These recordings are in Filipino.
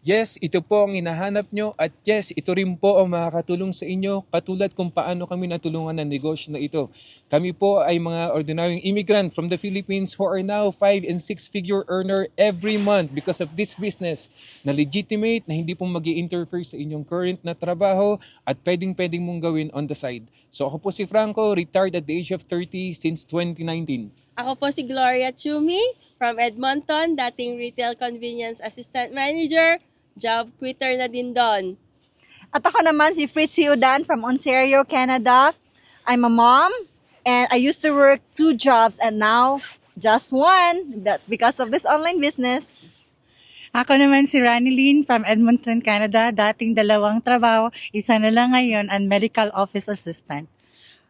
Yes, ito po ang hinahanap nyo at yes, ito rin po ang makakatulong sa inyo katulad kung paano kami natulungan ng negosyo na ito. Kami po ay mga ordinaryong immigrant from the Philippines who are now 5 and 6 figure earner every month because of this business na legitimate, na hindi po mag-i-interfere sa inyong current na trabaho at pwedeng mong gawin on the side. So ako po si Franco, retired at the age of 30 since 2019. Ako po si Gloria Chumi from Edmonton, dating Retail Convenience Assistant Manager, job quitter na din doon. At ako naman si Fritzy Udan from Ontario, Canada. I'm a mom and I used to work 2 jobs and now just 1. That's because of this online business. Ako naman si Ranilyn from Edmonton, Canada. Dating 2 trabaho, isa na lang ngayon ang medical office assistant.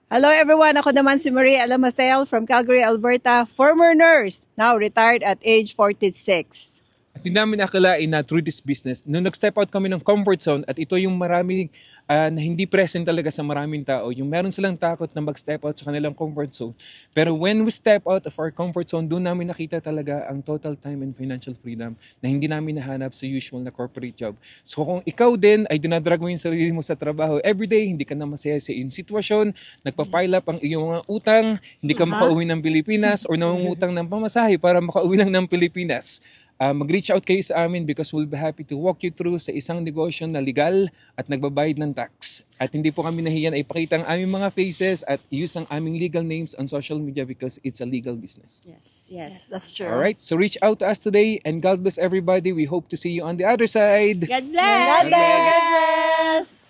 Hello everyone, ako naman si Marie Alamatel from Calgary, Alberta, former nurse, now retired at age 46. At hindi namin akalain na through this business, nung nag-step out kami ng comfort zone at ito yung maraming na hindi present talaga sa maraming tao, yung meron silang takot na mag-step out sa kanilang comfort zone. Pero when we step out of our comfort zone, doon namin nakita talaga ang total time and financial freedom na hindi namin nahanap sa usual na corporate job. So kung ikaw din ay dinadrag mo yung sarili mo sa trabaho everyday, hindi ka na masaya sa iyong sitwasyon, nagpa-pile up ang iyong mga utang, hindi ka makauwi ng Pilipinas or nangungutang ng pamasahe para makauwi lang ng Pilipinas. Mag-reach out kayo sa amin because we'll be happy to walk you through sa isang negosyo na legal at nagbabayad ng tax. At hindi po kami nahiyan ay ipakita ang aming mga faces at use ang aming legal names on social media because it's a legal business. Yes. That's true. Alright, so reach out to us today and God bless everybody. We hope to see you on the other side. God bless! God bless!